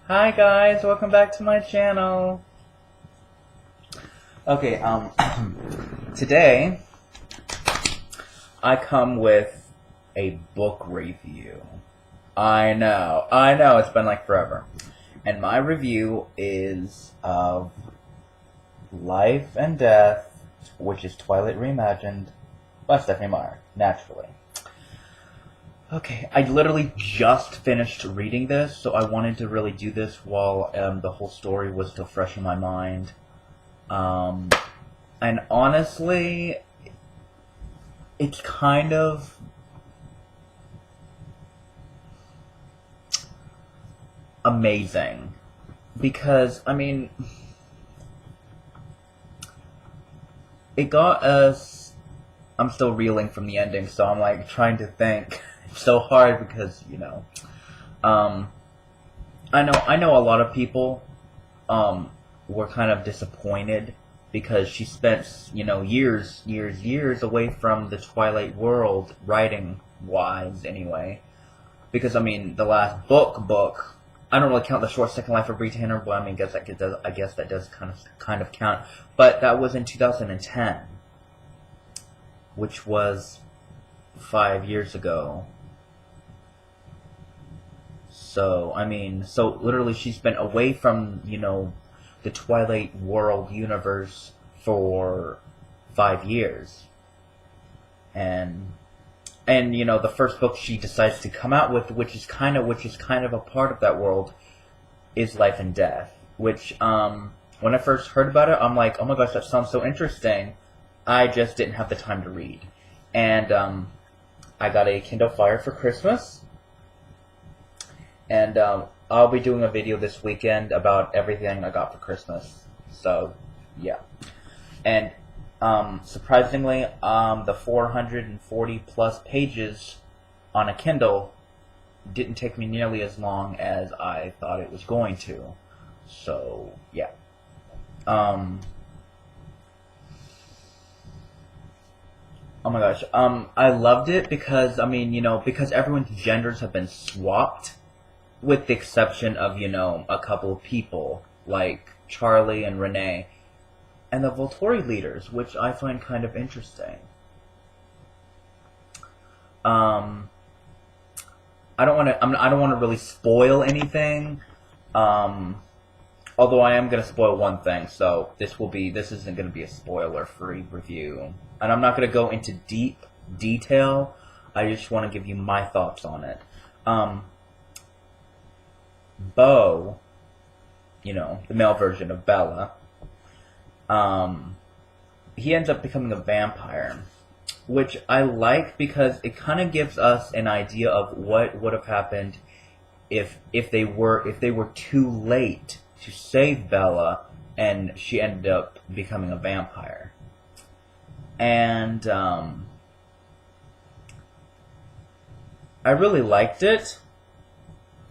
Hi guys, welcome back to my channel. Okay, today I come with a book review. I know, it's been like forever. And my review is of Life and Death, which is Twilight Reimagined by Stephenie Meyer, naturally. Okay, I literally just finished reading this, so I wanted to really do this while the whole story was still fresh in my mind. Um, and honestly, it's kind of amazing. Because, I mean, it got us. I'm still reeling from the ending, so I'm like trying to think. It's so hard because, um, I know a lot of people were kind of disappointed because she spent, years away from the Twilight world, writing wise anyway. Because I mean, the last book, I don't really count the short Second Life of Rita Hayworth, but I mean, I guess that does kind of count. But that was in 2010, which was 5 years ago. So, I mean, so literally she's been away from, the Twilight World universe for 5 years. And the first book she decides to come out with, which is kind of a part of that world, is Life and Death. Which when I first heard about it, I'm like, oh my gosh, that sounds so interesting. I just didn't have the time to read. And I got a Kindle Fire for Christmas. And I'll be doing a video this weekend about everything I got for Christmas. So, yeah. And surprisingly, the 440 plus pages on a Kindle didn't take me nearly as long as I thought it was going to. So, yeah. Oh my gosh. I loved it because, because everyone's genders have been swapped, with the exception of, a couple of people, like Charlie and Renee, and the Volturi leaders, which I find kind of interesting. I don't want to. I don't want to really spoil anything. Although I am going to spoil one thing, so this isn't going to be a spoiler-free review, and I'm not going to go into deep detail. I just want to give you my thoughts on it. Bo, the male version of Bella, he ends up becoming a vampire, which I like because it kind of gives us an idea of what would have happened if they were too late to save Bella and she ended up becoming a vampire. And I really liked it.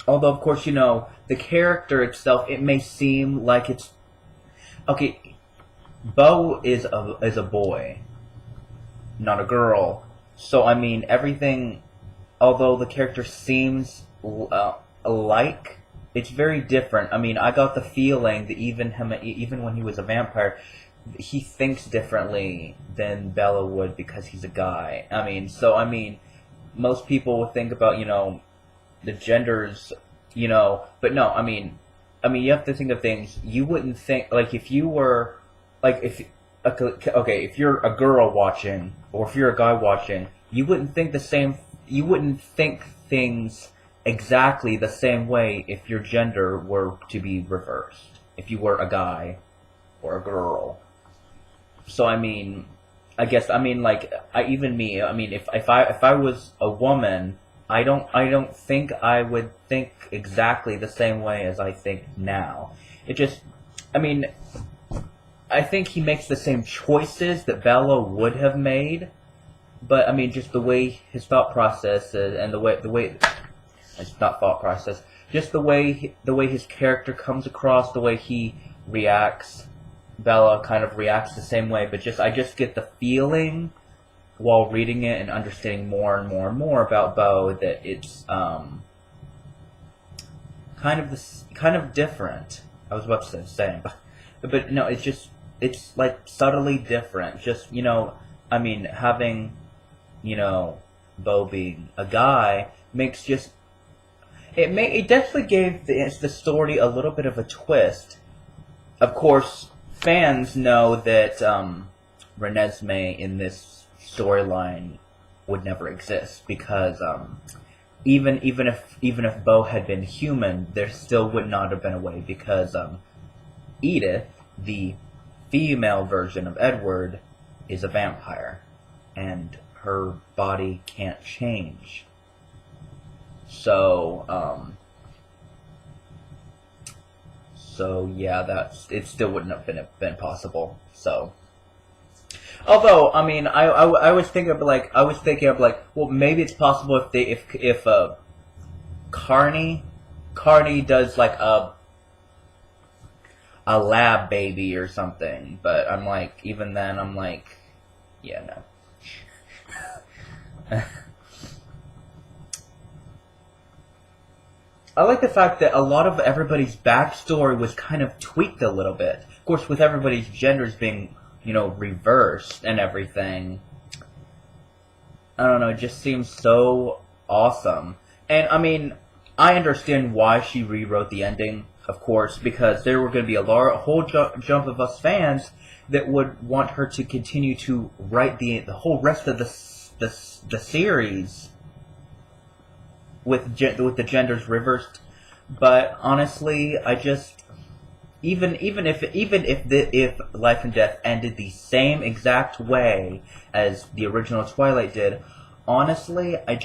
Although, of course, the character itself, it may seem like it's... Okay, Bo is a boy, not a girl. So, I mean, everything... Although the character seems alike, it's very different. I mean, I got the feeling that even when he was a vampire, he thinks differently than Bella would because he's a guy. Most people would think about, the genders, but no, you have to think of things. You wouldn't think, like, if you were, like, if you're a girl watching, or if you're a guy watching, you wouldn't think things exactly the same way if your gender were to be reversed. If you were a guy or a girl. So, if I was a woman, I don't think I would think exactly the same way as I think now. I think he makes the same choices that Bella would have made, but just the way his thought process is, and the way it's not thought process, just the way his character comes across, the way he reacts. Bella kind of reacts the same way, but I just get the feeling while reading it and understanding more and more and more about Bo that it's kind kind of different. I was about to say same, but no, it's like subtly different. Just I mean, having Bo being a guy makes just it definitely gave the story a little bit of a twist. Of course, fans know that Renesmee in this storyline would never exist because even if Bo had been human, there still would not have been a way because Edith, the female version of Edward, is a vampire, and her body can't change. So yeah, it still wouldn't have been possible. So, although I mean, I was thinking of well, maybe it's possible if Carney does like a lab baby or something, but I'm like, even then I'm like, yeah, no. I like the fact that a lot of everybody's backstory was kind of tweaked a little bit. Of course, with everybody's genders being, reversed and everything. I don't know, it just seems so awesome. And, I mean, I understand why she rewrote the ending, of course, because there were going to be a whole jump of us fans that would want her to continue to write the whole rest of the series with the genders reversed. But honestly, I just even if Life and Death ended the same exact way as the original Twilight did, honestly, I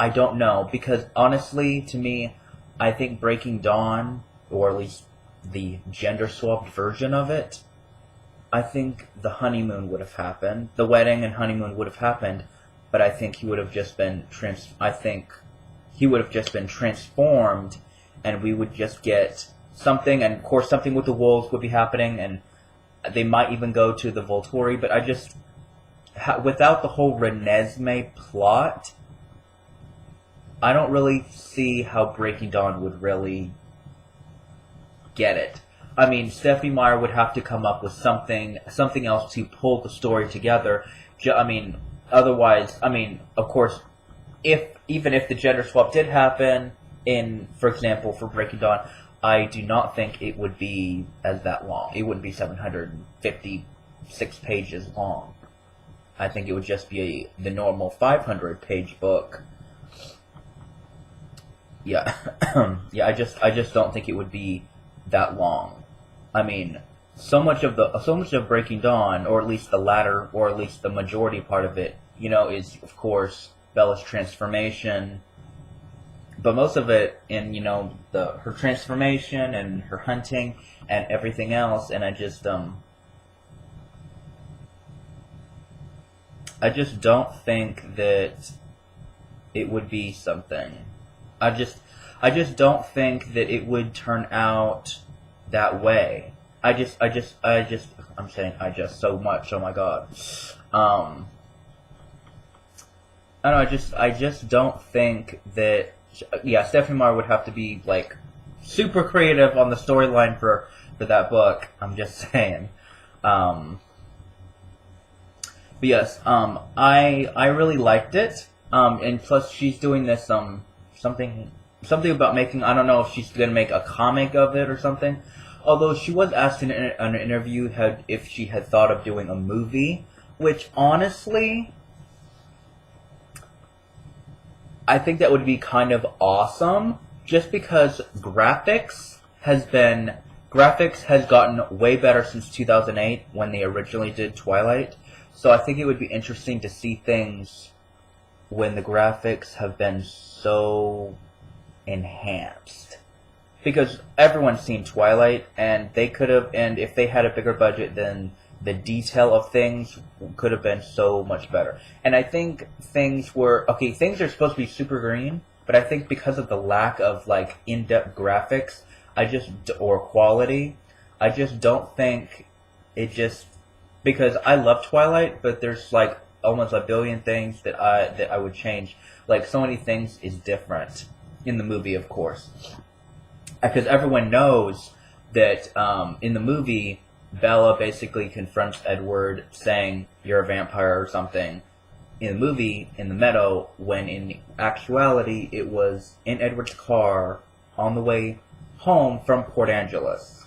don't know, because honestly, to me, I think Breaking Dawn, or at least the gender swapped version of it, I think the honeymoon would have happened, the wedding and honeymoon would have happened, but I think he would have just been transformed, and we would just get something, and of course something with the wolves would be happening, and they might even go to the Volturi, but I just, without the whole Renesmee plot, I don't really see how Breaking Dawn would really get it. I mean, Stephenie Meyer would have to come up with something else to pull the story together. I mean, otherwise, I mean, of course, even if the gender swap did happen for example, for Breaking Dawn, I do not think it would be that long. It wouldn't be 756 pages long. I think it would just be the normal 500-page book. Yeah, yeah. I just don't think it would be that long. I mean, so much of Breaking Dawn, or at least the latter, or at least the majority part of it, is of course Bella's transformation. But most of it in her transformation and her hunting and everything else, and I just don't think that it would be something. I just don't think that it would turn out that way. I'm saying so much. Oh my god. I don't know. I just don't think that. Yeah, Stephenie Meyer would have to be like super creative on the storyline for that book. I'm just saying. But yes, I really liked it. And plus she's doing this something about making. I don't know if she's gonna make a comic of it or something. Although she was asked in an interview if she had thought of doing a movie, which honestly, I think that would be kind of awesome, just because graphics has gotten way better since 2008 when they originally did Twilight. So I think it would be interesting to see things when the graphics have been so enhanced. Because everyone's seen Twilight, and if they had a bigger budget, then the detail of things could have been so much better. And I think things are supposed to be super green, but I think because of the lack of like in-depth graphics, or quality, I just don't think because I love Twilight, but there's like almost a billion things that I would change. Like so many things is different in the movie, of course. because everyone knows that in the movie, Bella basically confronts Edward saying, "You're a vampire" or something. In the movie, in the meadow, when in actuality, it was in Edward's car on the way home from Port Angeles.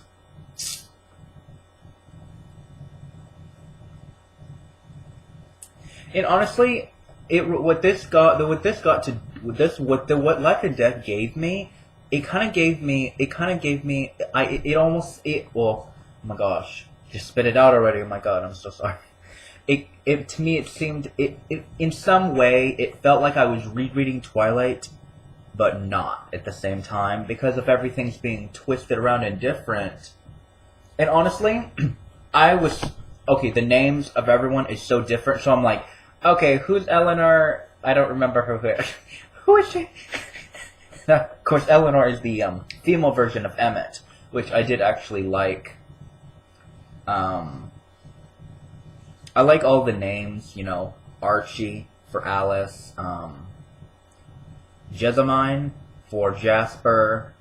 And honestly, what Life and Death gave me, well, oh my gosh, just spit it out already. Oh my god, I'm so sorry. It to me, it seemed, in some way, it felt like I was rereading Twilight, but not at the same time, because of everything's being twisted around and different. And honestly, the names of everyone is so different, so I'm like, okay, who's Eleanor? I don't remember her. Who is she? Of course, Eleanor is the female version of Emmett, which I did actually like. I like all the names, Archie for Alice, Jessamine for Jasper,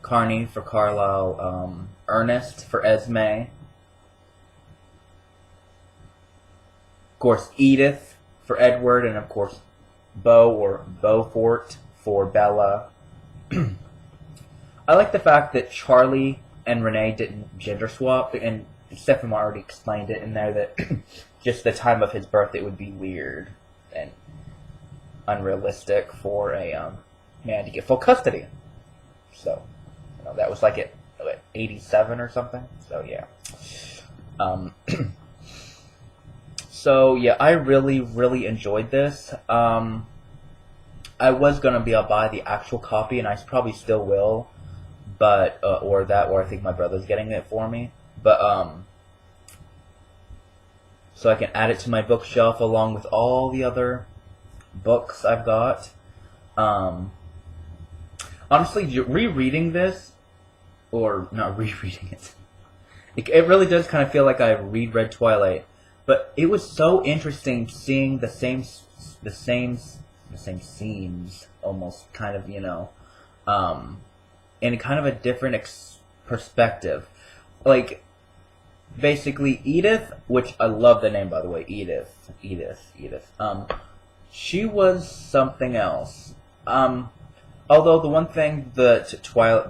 Carney for Carlisle, Ernest for Esme. Of course, Edith for Edward, and of course, Beau or Beaufort for Bella. I like the fact that Charlie and Renee didn't gender swap, and Stephenie already explained it in there that just the time of his birth, it would be weird and unrealistic for a man to get full custody. So, that was like at 87 or something. So yeah. So yeah, I really, really enjoyed this. I was gonna buy the actual copy, and I probably still will, but or I think my brother's getting it for me. But so I can add it to my bookshelf along with all the other books I've got. Honestly, rereading this, or not rereading it, it really does kind of feel like I reread Twilight. But it was so interesting seeing the same scenes, almost kind of, in kind of a different perspective. Like, basically, Edith, which I love the name, by the way, Edith. She was something else. Although the one thing that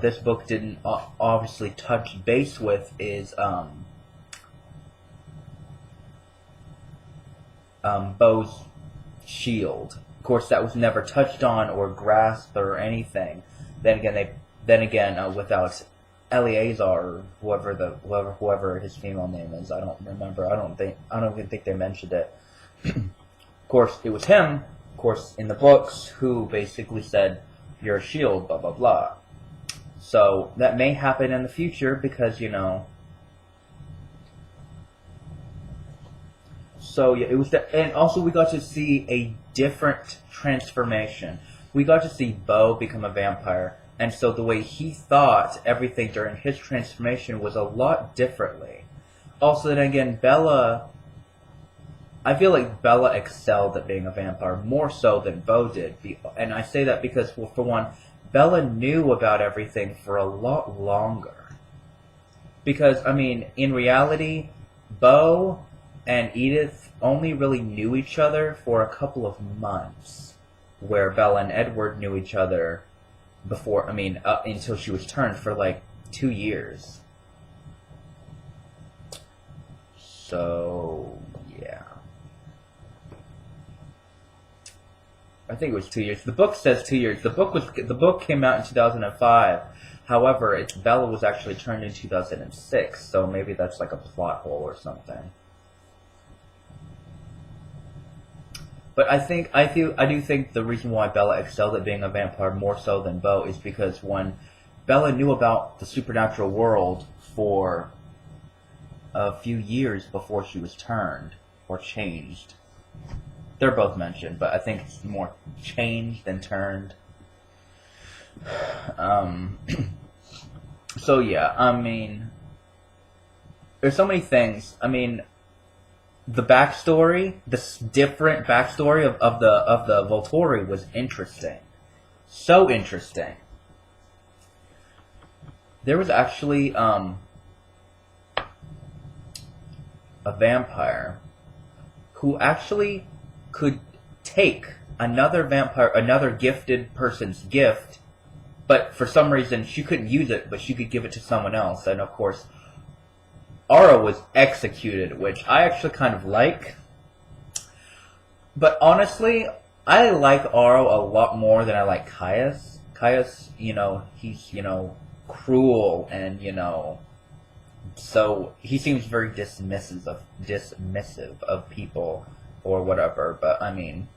this book didn't obviously touch base with is Beau's shield. Of course, that was never touched on or grasped or anything. Then again, without Eleazar or whoever his female name is, I don't remember. I don't even think they mentioned it. Of course, it was him. Of course, in the books, who basically said, "You're a shield," blah blah blah. So that may happen in the future because So yeah, it was and also we got to see a different transformation. We got to see Beau become a vampire, and so the way he thought everything during his transformation was a lot differently. Also, then again, I feel like Bella excelled at being a vampire more so than Beau did, and I say that because, well, for one, Bella knew about everything for a lot longer. Because in reality, Beau and Edith only really knew each other for a couple of months, where Bella and Edward knew each other before, until she was turned for like 2 years. So, yeah. I think it was 2 years. The book says 2 years. The book came out in 2005. However, Bella was actually turned in 2006, so maybe that's like a plot hole or something. But I do think the reason why Bella excelled at being a vampire more so than Beau is because when Bella knew about the supernatural world for a few years before she was turned or changed. They're both mentioned, but I think it's more changed than turned. So yeah, there's so many things. The backstory, this different backstory of the Volturi was interesting. So interesting. there was actually a vampire who actually could take another gifted person's gift, but for some reason she couldn't use it, but she could give it to someone else. And of course, Aura was executed, which I actually kind of like. But honestly, I like Aro a lot more than I like Caius. Caius, he's, cruel and, so he seems very dismissive of people or whatever. But I mean,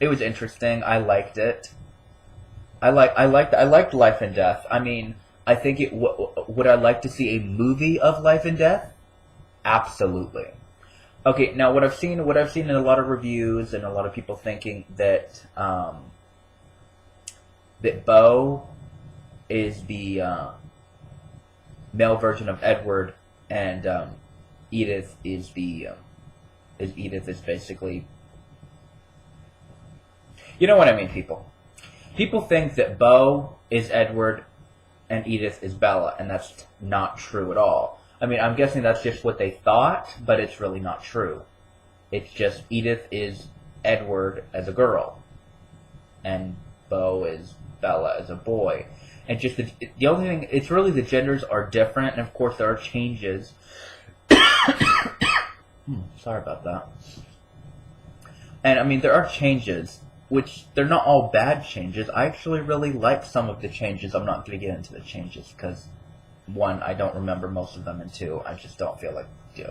it was interesting. I liked it. I liked Life and Death. I mean, I think would I like to see a movie of Life and Death? Absolutely. Okay, now what I've seen in a lot of reviews and a lot of people thinking that that Beau is the male version of Edward, and Edith is basically, you know what I mean, people. People think that Beau is Edward and Edith is Bella, and that's not true at all. I mean, I'm guessing that's just what they thought, but it's really not true. It's just Edith is Edward as a girl, and Beau is Bella as a boy. And just the only thing, it's really the genders are different, and of course there are changes. Sorry about that. And I mean, there are changes, which they're not all bad changes. I actually really like some of the changes. I'm not going to get into the changes because, one, I don't remember most of them, and two, I just don't feel like, yeah.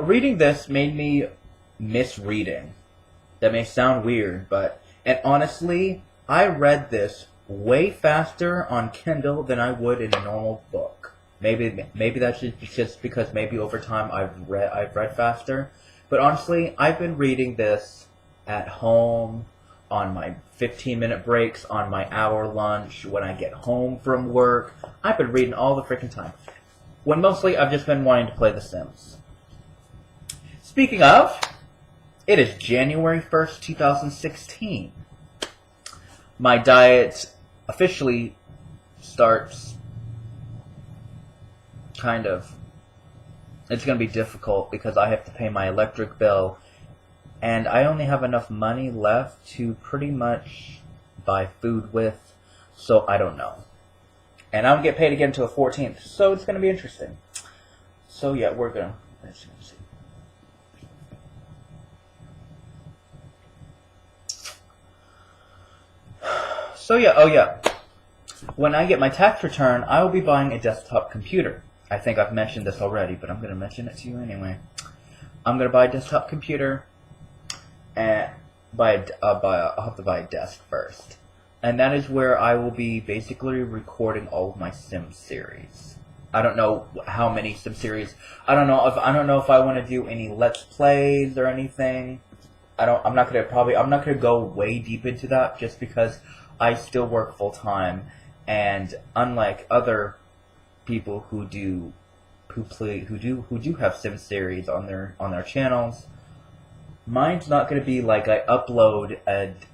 Reading this made me miss reading. That may sound weird, and honestly, I read this way faster on Kindle than I would in a normal book. Maybe that's just because maybe over time I've read faster. But honestly, I've been reading this at home, on my 15-minute breaks, on my hour lunch, when I get home from work. I've been reading all the freaking time. When mostly I've just been wanting to play The Sims. Speaking of, it is January 1st, 2016. My diet officially starts kind of. It's going to be difficult because I have to pay my electric bill, and I only have enough money left to pretty much buy food with, so I don't know. And I don't get paid again until the 14th, so it's going to be interesting. So yeah, let's see. So yeah, oh yeah. When I get my tax return, I will be buying a desktop computer. I think I've mentioned this already, but I'm going to mention it to you anyway. I'm going to buy a desktop computer, and I'll have to buy a desk first. And that is where I will be basically recording all of my Sim series. I don't know how many Sim series. I don't know if I want to do any Let's Plays or anything. I'm not gonna go way deep into that just because I still work full time, and unlike other people who do have Sim series on their channels, mine's not going to be like I upload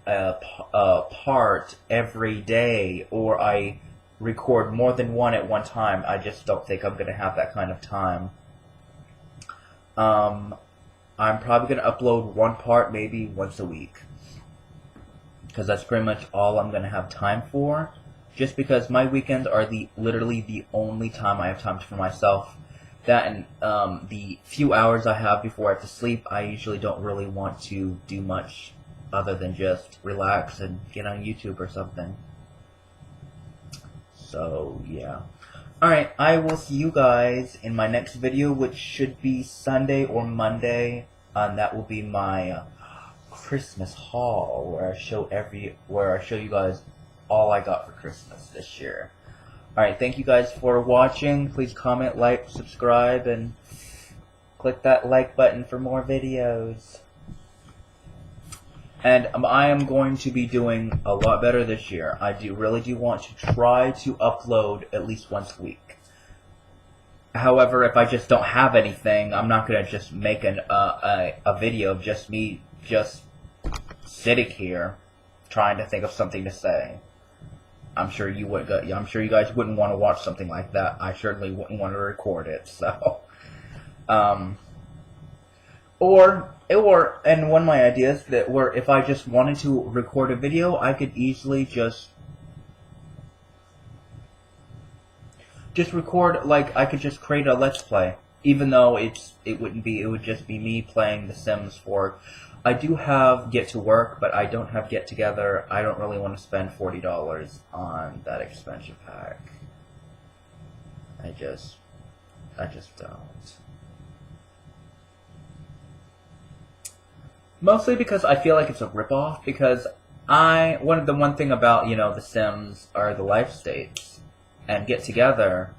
a part every day, or I record more than one at one time. I just don't think I'm going to have that kind of time. I'm probably going to upload one part maybe once a week, because that's pretty much all I'm going to have time for, just because my weekends are literally the only time I have time for myself. That and the few hours I have before I have to sleep, I usually don't really want to do much other than just relax and get on YouTube or something. So, yeah. Alright, I will see you guys in my next video, which should be Sunday or Monday. And that will be my Christmas haul, where I show you guys all I got for Christmas this year. Alright, thank you guys for watching. Please comment, like, subscribe, and click that like button for more videos. And I am going to be doing a lot better this year. I really do want to try to upload at least once a week. However, if I just don't have anything, I'm not going to just make a video of just me just sitting here trying to think of something to say. I'm sure you guys wouldn't want to watch something like that. I certainly wouldn't want to record it. So, and one of my ideas that were if I just wanted to record a video, I could easily just record, like, I could just create a Let's Play. Even though it would just be me playing The Sims 4. I do have Get to Work, but I don't have Get Together. I don't really want to spend $40 on that expansion pack. I just don't. Mostly because I feel like it's a ripoff, because one thing about, The Sims are the life states, and Get Together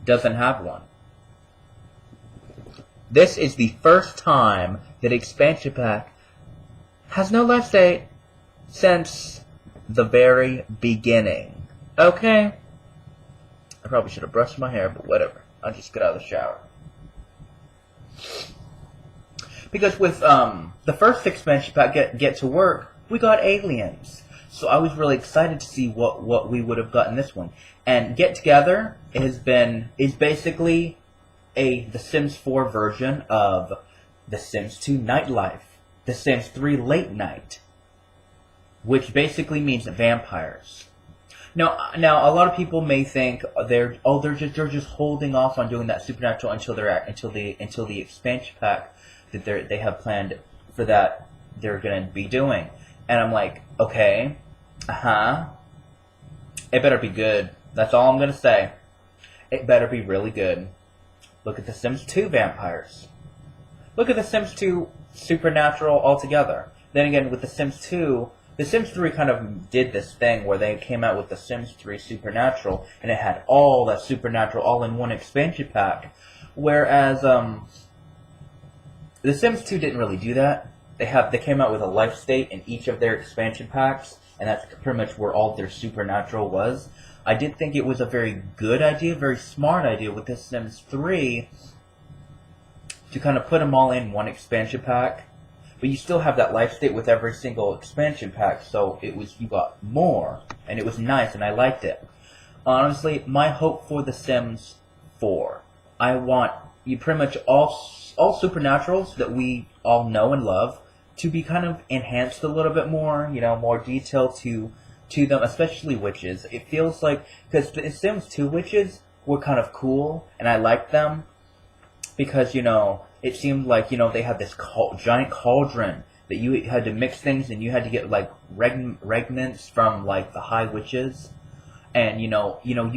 doesn't have one. This is the first time that expansion pack has no life state since the very beginning. Okay? I probably should have brushed my hair, but whatever. I'll just get out of the shower. Because with the first expansion pack, Get to Work, we got aliens. So I was really excited to see what we would have gotten this one. And Get Together is basically The Sims 4 version of The Sims 2 Nightlife, The Sims 3 Late Night, which basically means vampires. Now, a lot of people may think they're just holding off on doing that supernatural until the expansion pack that they have planned for that they're going to be doing. And I'm like, okay, it better be good. That's all I'm going to say. It better be really good. Look at The Sims 2 vampires. Look at The Sims 2 Supernatural altogether. Then again, with The Sims 2, The Sims 3 kind of did this thing where they came out with The Sims 3 Supernatural, and it had all that Supernatural all in one expansion pack. Whereas, The Sims 2 didn't really do that. They came out with a life state in each of their expansion packs, and that's pretty much where all their Supernatural was. I did think it was a very good idea, very smart idea with The Sims 3 to kind of put them all in one expansion pack. But you still have that life state with every single expansion pack, so you got more, and it was nice, and I liked it. Honestly, my hope for The Sims 4, I want pretty much all Supernaturals that we all know and love to be kind of enhanced a little bit more, more detail to them, especially witches. It feels like, because The Sims 2 witches were kind of cool, and I liked them, because, it seemed like, they had this giant cauldron that you had to mix things, and you had to get, like, regiments from, like, the high witches, and, you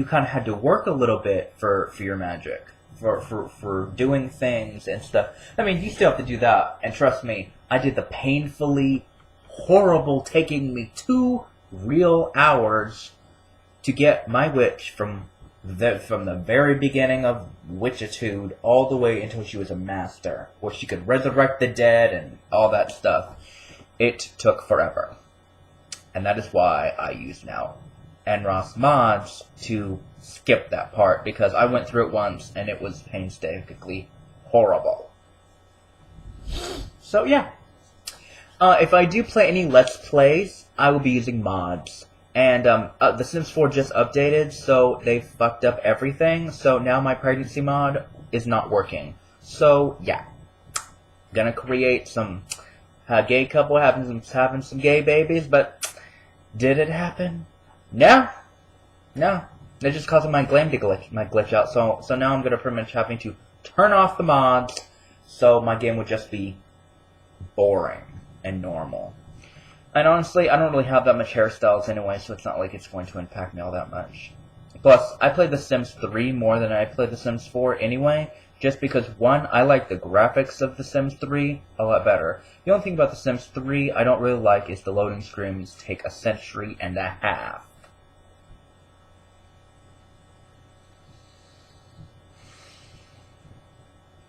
kind of had to work a little bit for your magic, for doing things and stuff. I mean, you still have to do that, and trust me, I did the painfully horrible, taking me 2 real hours to get my witch from the very beginning of Witchitude all the way until she was a master, where she could resurrect the dead and all that stuff. It took forever. And that is why I use now NROS mods to skip that part, because I went through it once and it was painstakingly horrible. So yeah. If I do play any Let's Plays, I will be using mods. And The Sims 4 just updated, so they fucked up everything. So now my pregnancy mod is not working. So yeah, gonna create some gay couple having some gay babies. But did it happen? No. They're just causing my game to glitch out. So now I'm gonna pretty much having to turn off the mods, so my game would just be boring and normal. And honestly, I don't really have that much hairstyles anyway, so it's not like it's going to impact me all that much. Plus, I play The Sims 3 more than I play The Sims 4 anyway, just because, one, I like the graphics of The Sims 3 a lot better. The only thing about The Sims 3 I don't really like is the loading screens take 1.5 centuries.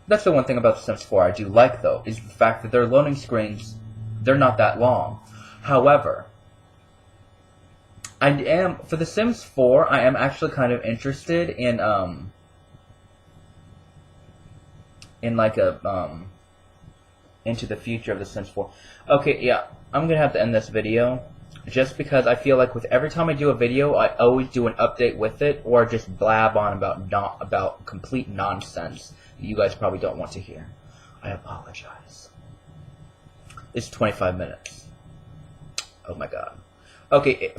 That's the one thing about The Sims 4 I do like, though, is the fact that their loading screens They're not that long. However, I am for The Sims 4. I am actually kind of interested in like a into the future of The Sims 4. Okay, yeah, I'm gonna have to end this video just because I feel like with every time I do a video, I always do an update with it or just blab on about complete nonsense that you guys probably don't want to hear. I apologize. It's 25 minutes. Oh my god. Okay,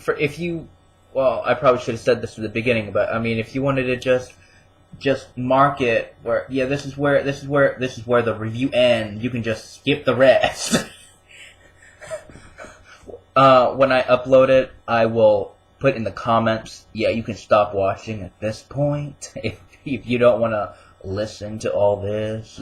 well, I probably should have said this at the beginning, but I mean, if you wanted to just mark it where, yeah, this is where the review ends. You can just skip the rest. When I upload it, I will put in the comments, yeah, you can stop watching at this point if you don't want to listen to all this.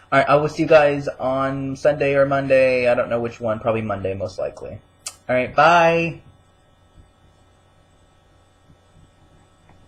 Alright, I will see you guys on Sunday or Monday. I don't know which one. Probably Monday, most likely. Alright, bye!